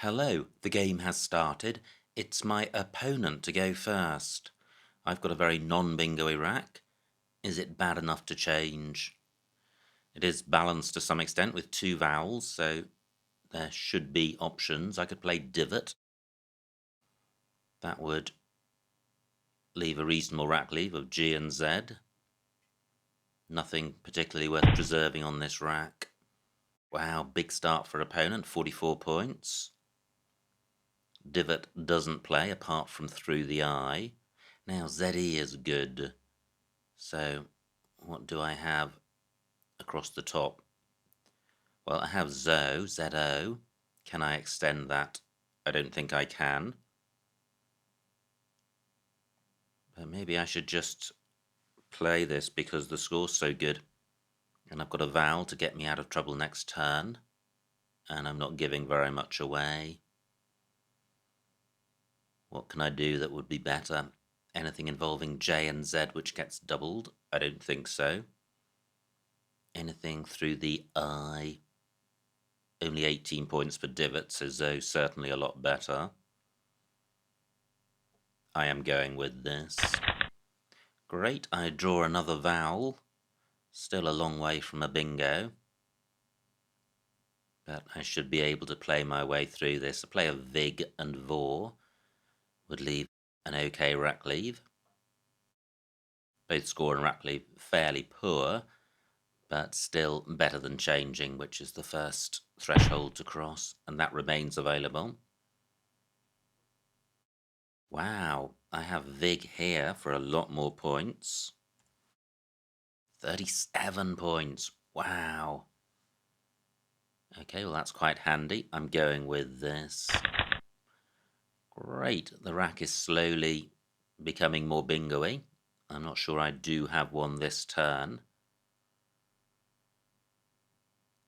Hello, the game has started. It's my opponent to go first. I've got a very non-bingo-y rack. Is it bad enough to change? It is balanced to some extent with two vowels, so there should be options. I could play divot. That would leave a reasonable rack leave of G and Z. Nothing particularly worth preserving on this rack. Wow, big start for opponent, 44 points. Divot doesn't play apart from through the eye. Now ZE is good. So what do I have across the top? Well, I have ZO, ZO. Can I extend that? I don't think I can. But maybe I should just play this because the score's so good. And I've got a vowel to get me out of trouble next turn. And I'm not giving very much away. What can I do that would be better? Anything involving J and Z which gets doubled? I don't think so. Anything through the I? Only 18 points for divot, so ZO certainly a lot better. I am going with this. Great, I draw another vowel. Still a long way from a bingo. But I should be able to play my way through this. A play of Vig and Vor would leave an okay rack leave. Both score and rack leave fairly poor, but still better than changing, which is the first threshold to cross, and that remains available. Wow, I have Vig here for a lot more points. 37 points, wow. Okay, well that's quite handy. I'm going with this. Great, the rack is slowly becoming more bingo-y. I'm not sure I do have one this turn.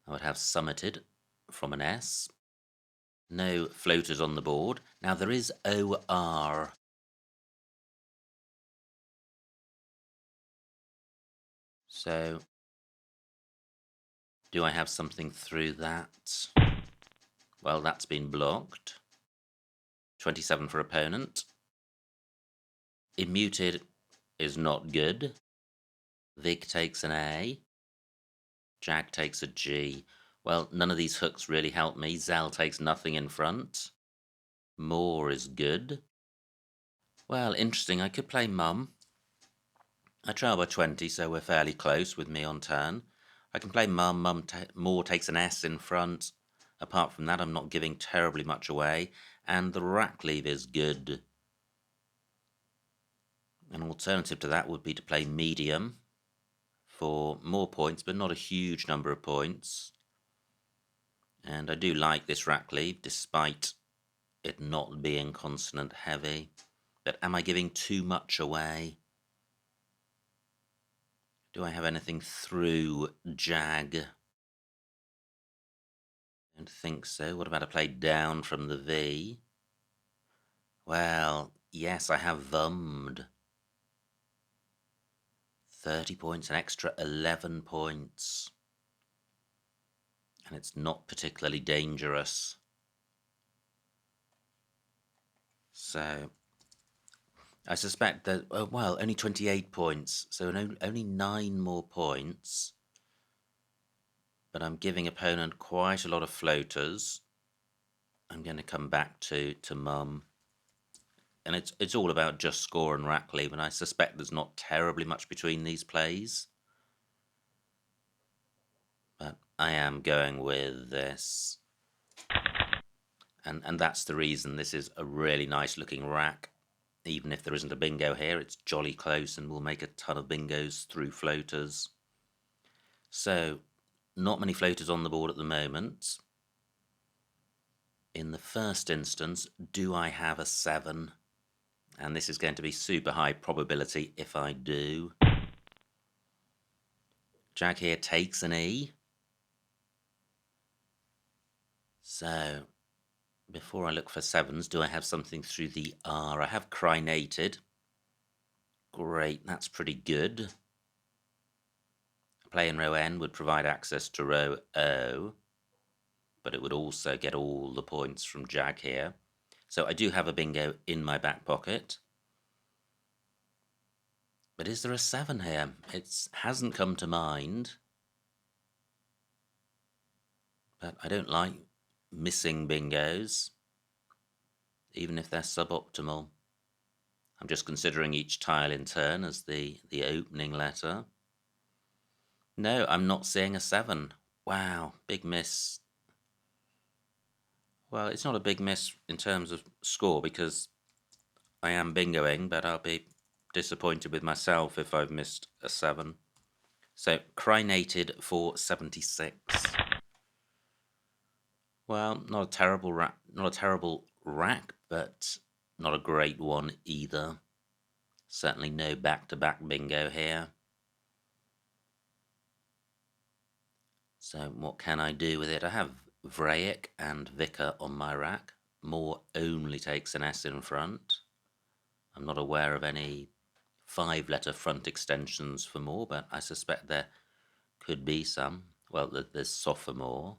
I would have summited from an S. No floaters on the board. Now there is OR. So, do I have something through that? Well, that's been blocked. 27 for opponent. Immuted is not good. Vig takes an A. Jag takes a G. Well, none of these hooks really help me. Zal takes nothing in front. More is good. Well, interesting. I could play Mum. I trail by 20, so we're fairly close with me on turn. I can play Mum. More takes an S in front. Apart from that, I'm not giving terribly much away. And the rack leave is good. An alternative to that would be to play medium for more points, but not a huge number of points. And I do like this rack leave, despite it not being consonant heavy. But am I giving too much away? Do I have anything through Jag? I don't think so. What about a play down from the V? Well, yes, I have vummed. 30 points, an extra 11 points. And it's not particularly dangerous. So, I suspect that, well, only 28 points, so only 9 more points. But I'm giving opponent quite a lot of floaters. I'm going to come back to Mum. And it's all about just score and rack leave, and I suspect there's not terribly much between these plays. But I am going with this. And that's the reason this is a really nice looking rack. Even if there isn't a bingo here, it's jolly close and we'll make a ton of bingos through floaters. So, not many floaters on the board at the moment. In the first instance, do I have a 7? And this is going to be super high probability if I do. Jag here takes an E. So, before I look for 7s, do I have something through the R? I have crinated. Great, that's pretty good. A play in row N would provide access to row O. but it would also get all the points from Jag here. So I do have a bingo in my back pocket. But is there a 7 here? It hasn't come to mind. But I don't like missing bingos, even if they're suboptimal. I'm just considering each tile in turn as the opening letter. No, I'm not seeing a 7. Wow, big miss. Well, it's not a big miss in terms of score because I am bingoing, but I'll be disappointed with myself if I've missed a 7. So, crinated for 76. Well, not a terrible rack, but not a great one either. Certainly no back-to-back bingo here. So what can I do with it? I have Vraic and Vicar on my rack. More only takes an S in front. I'm not aware of any 5-letter front extensions for more, but I suspect there could be some. Well, there's sophomore.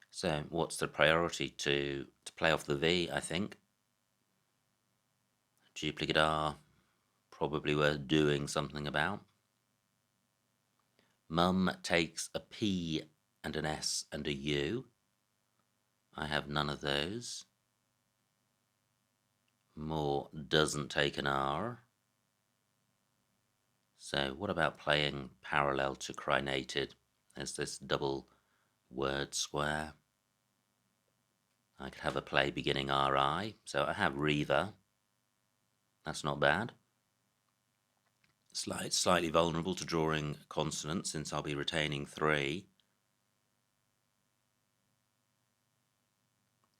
So what's the priority? To play off the V, I think. Duplicate R, probably worth doing something about. Mum takes a P and an S and a U. I have none of those. More doesn't take an R. So what about playing parallel to crinated? There's this double word square. I could have a play beginning RI. So I have Reva. That's not bad. Slightly vulnerable to drawing consonants since I'll be retaining 3.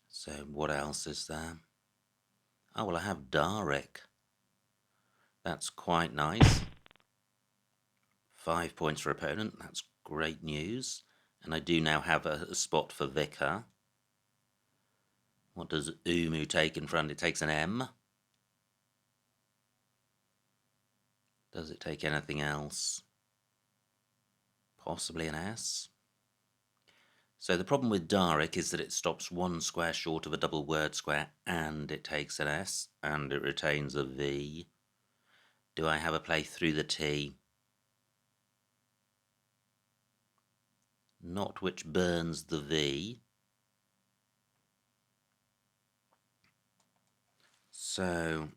So what else is there? Oh, well, I have Daric. That's quite nice. 5 points for opponent. That's great news. And I do now have a spot for Vicar. What does Umu take in front? It takes an M. Does it take anything else? Possibly an S. So the problem with Daric is that it stops 1 square short of a double word square and it takes an S and it retains a V. Do I have a play through the T? Not which burns the V. So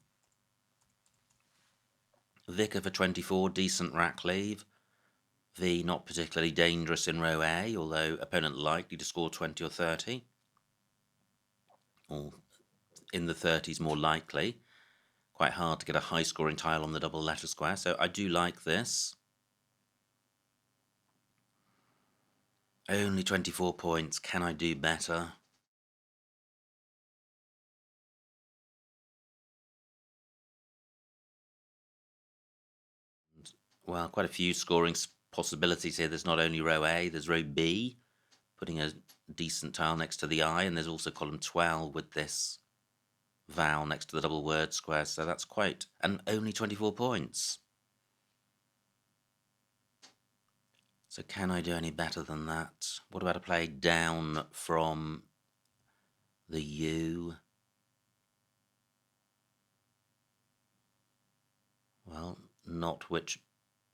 Vicar for 24, decent rack leave. V not particularly dangerous in row A, although opponent likely to score 20 or 30. Or in the 30s more likely. Quite hard to get a high scoring tile on the double letter square, so I do like this. Only 24 points. Can I do better? Well, quite a few scoring possibilities here. There's not only row A, there's row B, putting a decent tile next to the I, and there's also column 12 with this vowel next to the double word square, so that's quite... and only 24 points. So can I do any better than that? What about a play down from the U? Well, not which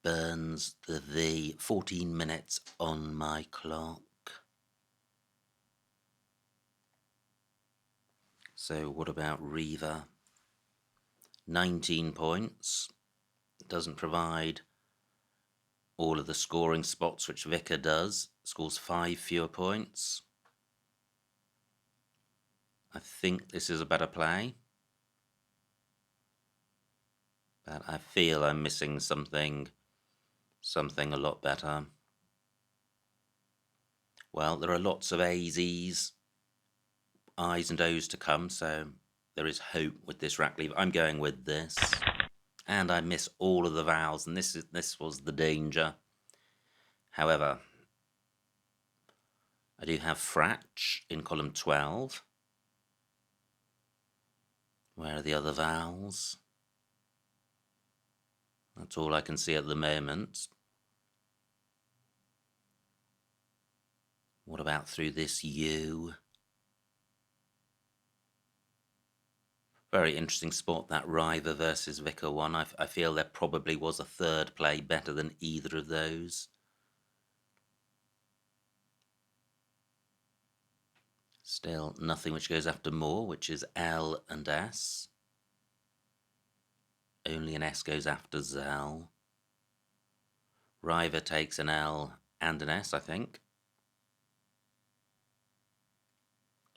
burns the V. 14 minutes on my clock. So what about Reva? 19 points. Doesn't provide all of the scoring spots which Vicar does. Scores 5 fewer points. I think this is a better play. But I feel I'm missing something a lot better. Well, there are lots of A's, E's, I's and O's to come, so there is hope with this rack leave. I'm going with this. And I miss all of the vowels, and this was the danger. However, I do have Fratch in column 12. Where are the other vowels? That's all I can see at the moment. What about through this U? Very interesting spot, that River versus Vicar one. I feel there probably was a third play better than either of those. Still nothing which goes after more, which is L and S. Only an S goes after Zal. River takes an L and an S, I think.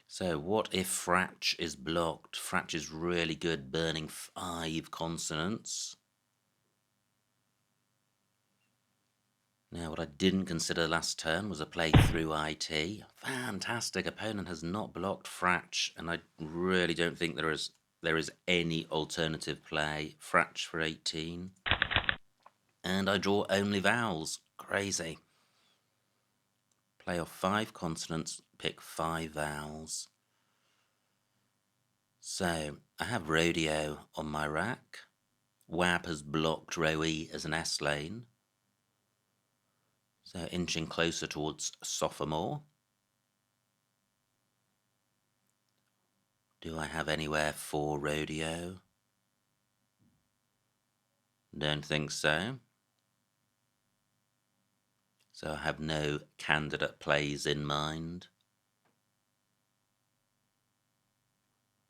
So what if Fratch is blocked? Fratch is really good, burning 5 consonants. Now, what I didn't consider last turn was a play through IT. Fantastic. Opponent has not blocked Fratch, and I really don't think there is any alternative play. Fratch for 18. And I draw only vowels. Crazy. Play off 5 consonants, pick 5 vowels. So, I have Rodeo on my rack. WAB has blocked row E as an S lane. So, inching closer towards sophomore. Do I have anywhere for Rodeo? Don't think so. So I have no candidate plays in mind.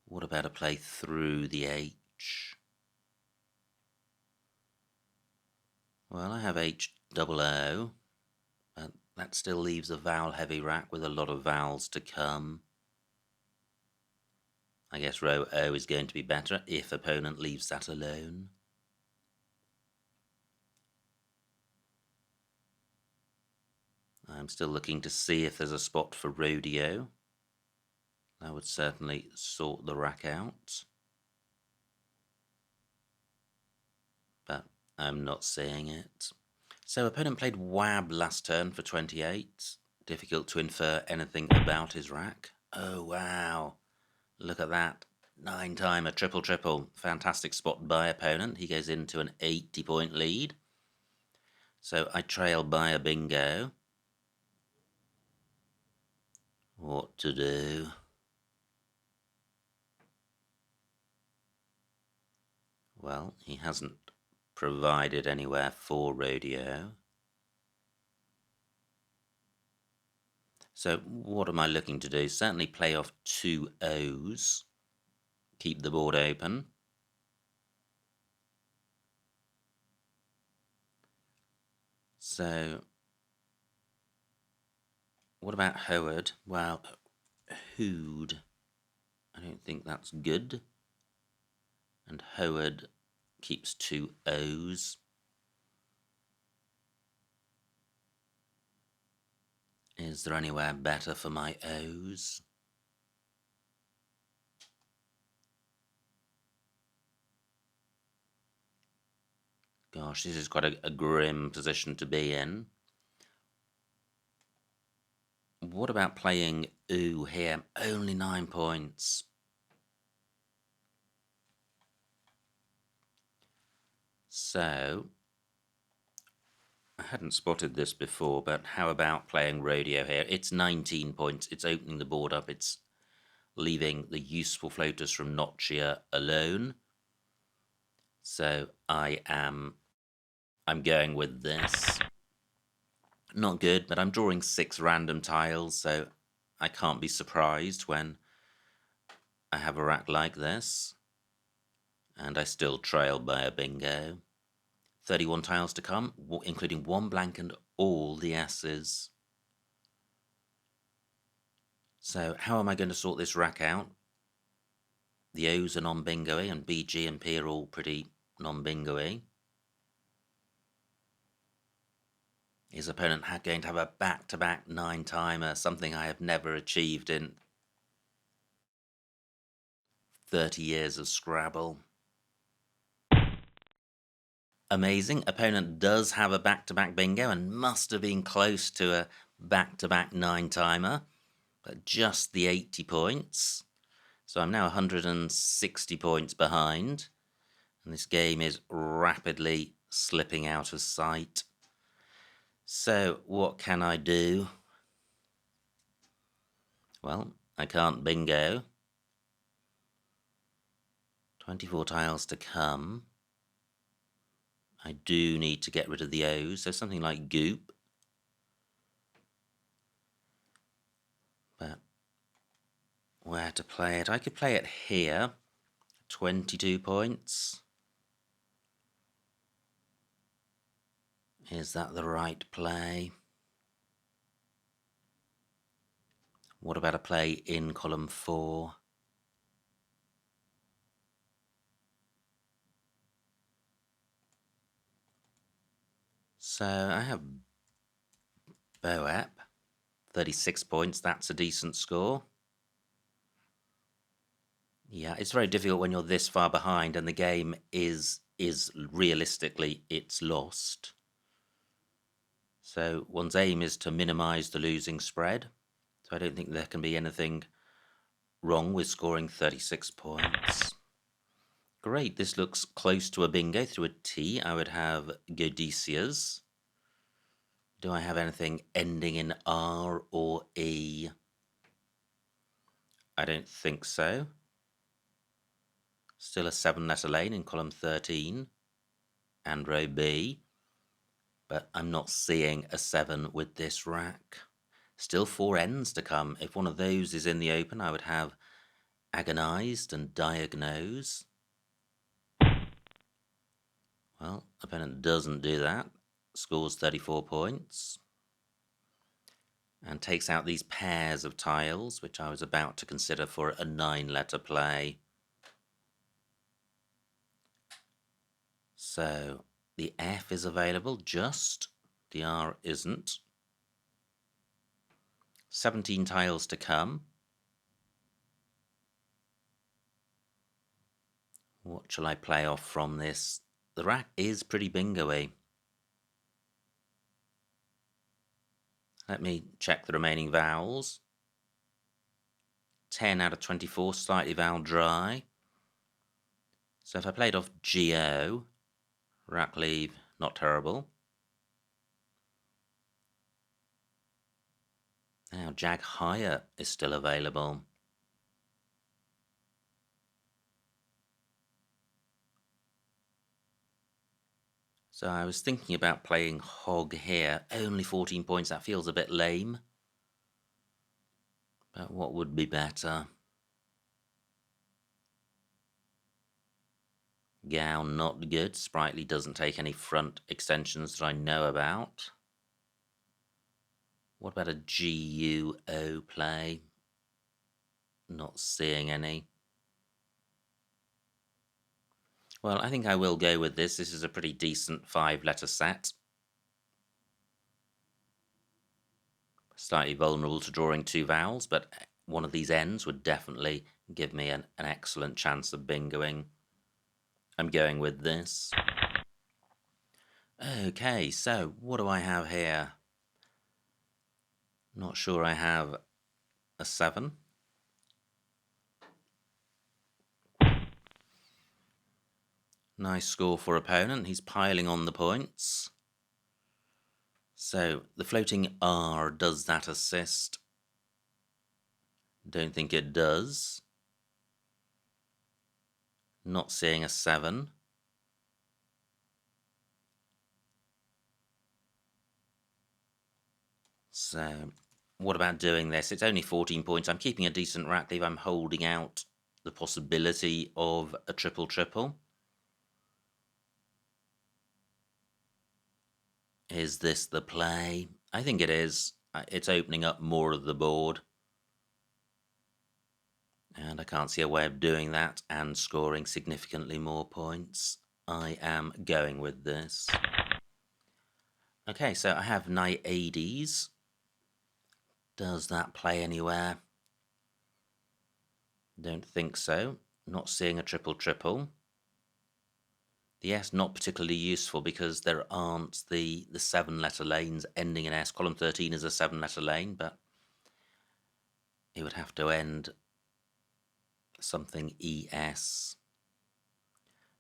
What about a play through the H? Well, I have HOO, but that still leaves a vowel-heavy rack with a lot of vowels to come. I guess row O is going to be better if opponent leaves that alone. I'm still looking to see if there's a spot for Rodeo. That would certainly sort the rack out. But I'm not seeing it. So opponent played WAB last turn for 28. Difficult to infer anything about his rack. Oh wow, look at that. 9-timer, triple. Fantastic spot by opponent. He goes into an 80-point lead. So I trail by a bingo. What to do? Well, he hasn't provided anywhere for Rodeo. So what am I looking to do? Certainly play off 2 O's. Keep the board open. So what about Howard? Well, Hood. I don't think that's good. And Howard keeps 2 O's. Is there anywhere better for my O's? Gosh, this is quite a grim position to be in. What about playing ooh here? Only 9 points. So, I hadn't spotted this before, but how about playing Rodeo here? It's 19 points. It's opening the board up. It's leaving the useful floaters from Notchia alone. So I'm going with this. Not good, but I'm drawing 6 random tiles, so I can't be surprised when I have a rack like this. And I still trail by a bingo. 31 tiles to come, including 1 blank and all the S's. So how am I going to sort this rack out? The O's are non-bingo-y, and B, G and P are all pretty non-bingo-y. His opponent going to have a back-to-back 9-timer, something I have never achieved in 30 years of Scrabble. Amazing. Opponent does have a back-to-back bingo and must have been close to a back-to-back 9-timer, but just the 80 points. So I'm now 160 points behind, and this game is rapidly slipping out of sight. So what can I do? Well, I can't bingo. 24 tiles to come. I do need to get rid of the O's, so something like goop. But where to play it? I could play it here. 22 points. Is that the right play? What about a play in column 4? So I have Boep, 36 points. That's a decent score. Yeah, it's very difficult when you're this far behind and the game is realistically, it's lost. So one's aim is to minimize the losing spread. So I don't think there can be anything wrong with scoring 36 points. Great, this looks close to a bingo. Through a T, I would have Godicias. Do I have anything ending in R or E? I don't think so. Still a 7-letter lane in column 13 and row B. But I'm not seeing a 7 with this rack. Still 4 ends to come. If one of those is in the open, I would have agonized and diagnose. Well, opponent doesn't do that. Scores 34 points. And takes out these pairs of tiles, which I was about to consider for a 9-letter play. So the F is available, just. The R isn't. 17 tiles to come. What shall I play off from this? The rack is pretty bingo-y. Let me check the remaining vowels. 10 out of 24, slightly vowel dry. So if I played off G-O, rack leave, not terrible. Now Jag higher is still available. So I was thinking about playing hog here. Only 14 points, that feels a bit lame. But what would be better? Gown, not good. Sprightly doesn't take any front extensions that I know about. What about a G-U-O play? Not seeing any. Well, I think I will go with this. This is a pretty decent 5-letter set. Slightly vulnerable to drawing 2 vowels, but one of these ends would definitely give me an excellent chance of bingoing. I'm going with this. Okay, so what do I have here? Not sure I have a 7. Nice score for opponent. He's piling on the points. So the floating R, does that assist? Don't think it does. Not seeing a 7. So what about doing this? It's only 14 points. I'm keeping a decent rack leave. I'm holding out the possibility of a triple-triple. Is this the play? I think it is. It's opening up more of the board. And I can't see a way of doing that and scoring significantly more points. I am going with this. Okay, so I have Knight Hades. Does that play anywhere? Don't think so. Not seeing a triple-triple. The S not particularly useful because there aren't the 7-letter lanes ending in S. Column 13 is a 7-letter lane, but it would have to end something ES.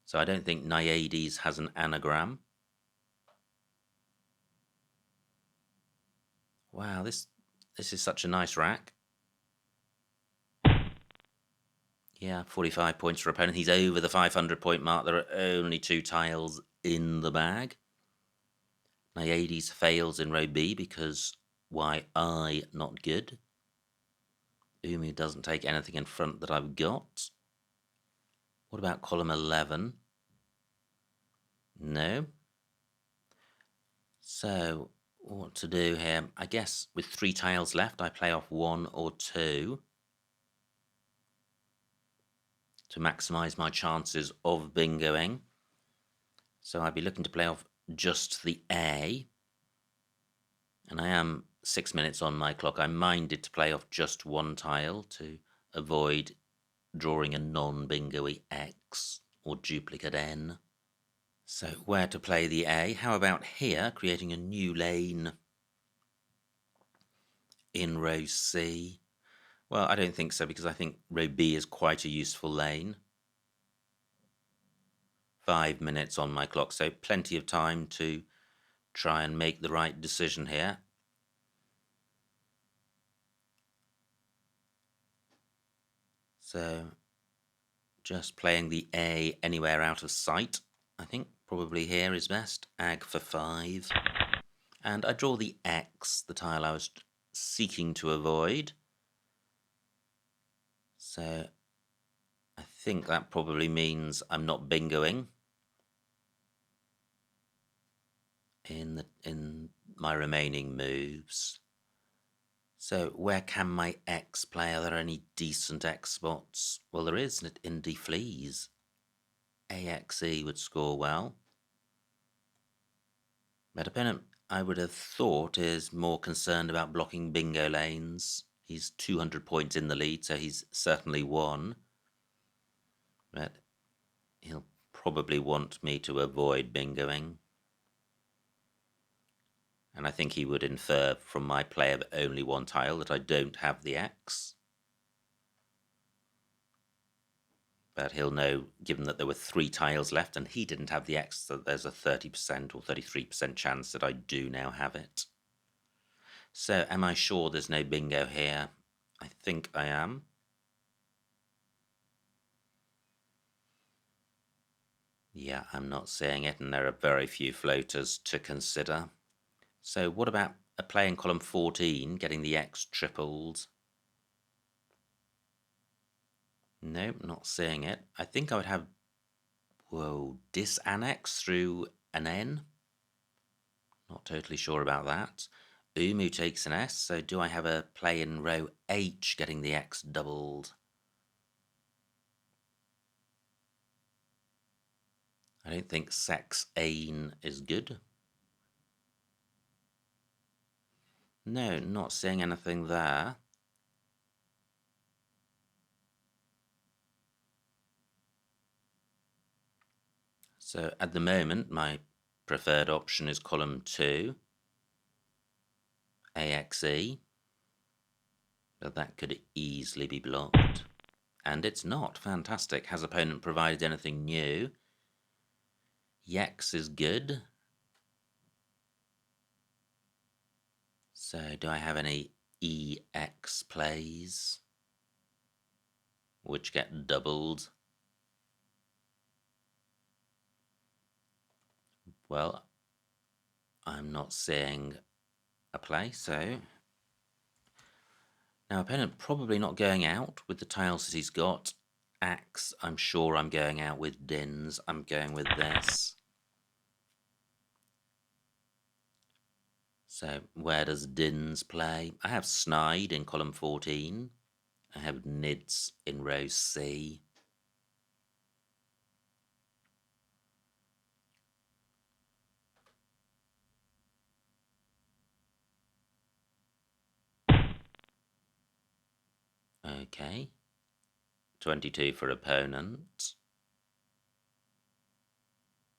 So I don't think Naiades has an anagram. Wow, this is such a nice rack. Yeah, 45 points for opponent. He's over the 500-point mark. There are only 2 tiles in the bag. Naiades fails in row B because why I not good. Umu doesn't take anything in front that I've got. What about column 11? No. So, what to do here? I guess with 3 tiles left, I play off 1 or 2 to maximise my chances of bingoing. So I'd be looking to play off just the A. And I am 6 minutes on my clock. I'm minded to play off just 1 tile to avoid drawing a non-bingo-y X or duplicate N. So where to play the A? How about here, creating a new lane in row C? Well, I don't think so, because I think row B is quite a useful lane. 5 minutes on my clock, so plenty of time to try and make the right decision here. So just playing the A anywhere out of sight, I think probably here is best. Ag for 5. And I draw the X, the tile I was seeking to avoid. So I think that probably means I'm not bingoing in my remaining moves. So where can my X play? Are there any decent X spots? Well, there is in DWEEB. AXE would score well. But opponent, I would have thought, is more concerned about blocking bingo lanes. He's 200 points in the lead, so he's certainly won. But he'll probably want me to avoid bingoing. And I think he would infer from my play of only 1 tile that I don't have the X. But he'll know, given that there were 3 tiles left and he didn't have the X, that there's a 30% or 33% chance that I do now have it. So am I sure there's no bingo here? I think I am. Yeah, I'm not seeing it, and there are very few floaters to consider. So what about a play in column 14, getting the X tripled? Nope, not seeing it. I think I would have, disannex through an N. Not totally sure about that. Umu takes an S, so do I have a play in row H getting the X doubled? I don't think sex ain is good. No, not seeing anything there. So at the moment, my preferred option is column 2, AXE, but that could easily be blocked. And it's not. Fantastic. Has opponent provided anything new? Yex is good. So do I have any EX plays which get doubled? Well, I'm not seeing a play, so now opponent probably not going out with the tiles that he's got. Axe, I'm sure I'm going out with Dins. I'm going with this. So where does Dins play? I have Snide in column 14. I have Nids in row C. Okay. 22 for opponent.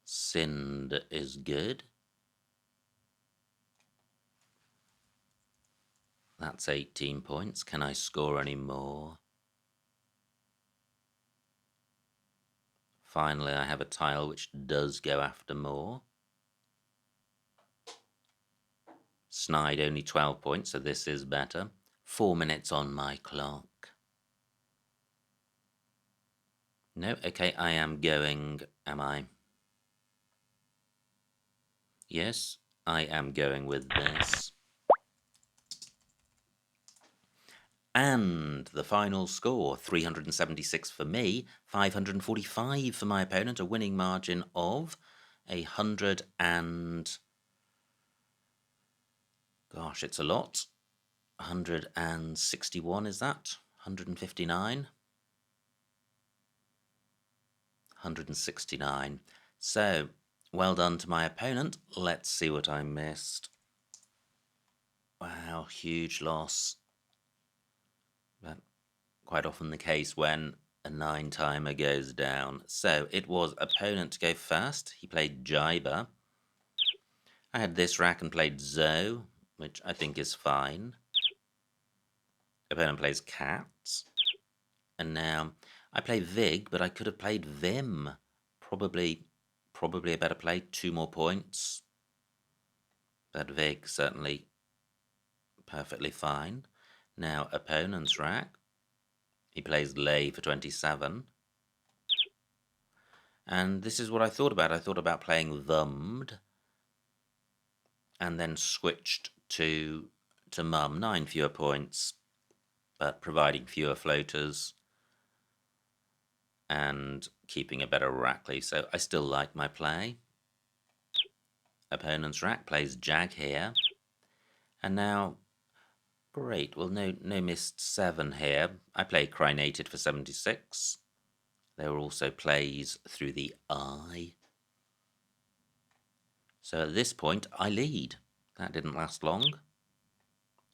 Sind is good. That's 18 points. Can I score any more? Finally, I have a tile which does go after more. Snide only 12 points, so this is better. 4 minutes on my clock. No, okay, I am going, am I? Yes, I am going with this. And the final score, 376 for me, 545 for my opponent, a winning margin of 100 and... Gosh, it's a lot. 161, is that? 159? 169. So, well done to my opponent. Let's see what I missed. Wow, huge loss. But quite often the case when a 9-timer goes down. So it was opponent to go first. He played Jaiba. I had this rack and played Zoe, which I think is fine. Opponent plays Cats. And now I play Vig, but I could have played Vim. Probably a better play. 2 more points. But Vig certainly perfectly fine. Now opponent's rack. He plays Lay for 27. And this is what I thought about. I thought about playing Thummed and then switched to Mum. 9 fewer points, but providing fewer floaters and keeping a better rack leave. So I still like my play. Opponent's rack plays Jag here. And now, great, well, no missed 7 here. I play Crinated for 76. There were also plays through the eye. So at this point, I lead. That didn't last long.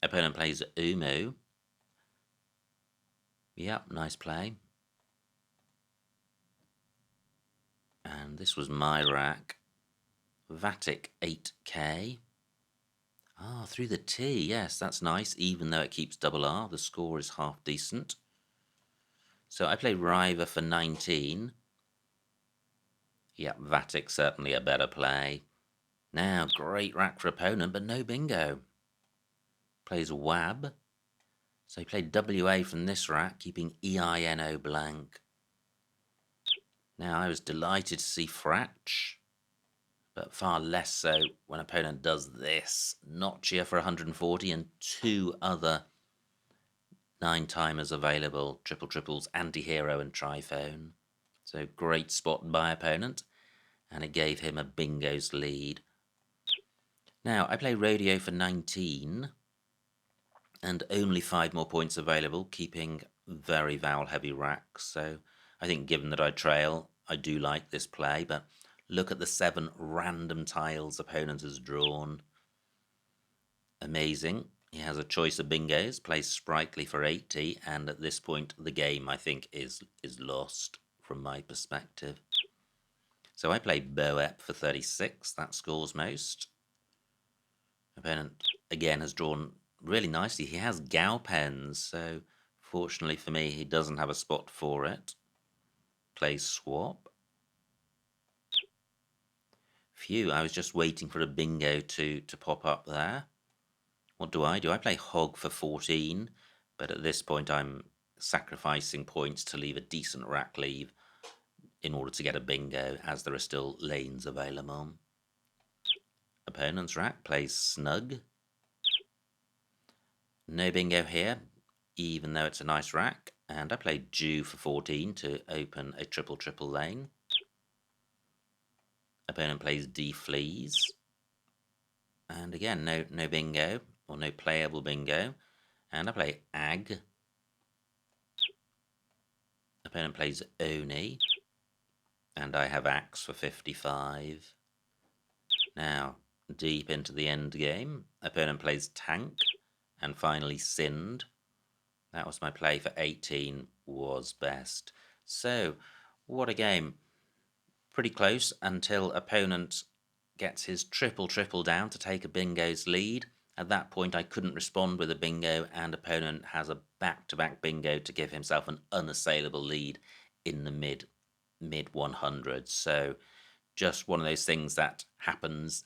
Opponent plays Umu. Yep, nice play. And this was my rack. Vatic 8k. Ah, through the T. Yes, that's nice. Even though it keeps double R, the score is half decent. So I play Riva for 19. Yep, Vatic certainly a better play. Now, great rack for opponent, but no bingo. Plays Wab. So he played WA from this rack, keeping EINO blank. Now, I was delighted to see Fratch, but far less so when opponent does this. Notchia for 140 and 2 other 9-timers available. Triple triples, anti-hero and triphone. So great spot by opponent, and it gave him a bingo's lead. Now, I play Rodeo for 19, and only 5 more points available, keeping very vowel-heavy racks. So I think given that I trail, I do like this play, but look at the 7 random tiles opponent has drawn. Amazing. He has a choice of bingos, plays Sprightly for 80, and at this point the game, I think, is lost from my perspective. So I play Boep for 36, that scores most. Opponent, again, has drawn really nicely. He has Gao pens, so fortunately for me, he doesn't have a spot for it. Plays Swap. Phew, I was just waiting for a bingo to pop up there. What do? I play Hog for 14, but at this point I'm sacrificing points to leave a decent rack leave in order to get a bingo, as there are still lanes available. Opponent's rack plays Snug. No bingo here, even though it's a nice rack, and I played Jew for 14 to open a triple lane. Opponent plays D Fleas, and again no bingo, or no playable bingo, and I play Ag. Opponent plays Oni, and I have Axe for 55. Now, deep into the end game, opponent plays Tank, and finally Sind. That was my play for 18, was best. So, what a game. Pretty close until opponent gets his triple down to take a bingo's lead. At that point, I couldn't respond with a bingo, and opponent has a back-to-back bingo to give himself an unassailable lead in the mid 100s. So, just one of those things that happens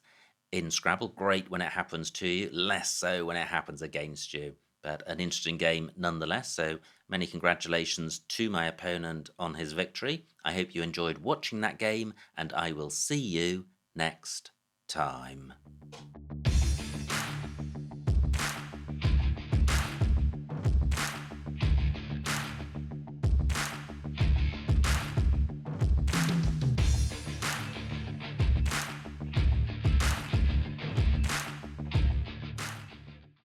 in Scrabble. Great when it happens to you, less so when it happens against you. but an interesting game nonetheless. So many congratulations to my opponent on his victory. I hope you enjoyed watching that game, and I will see you next time.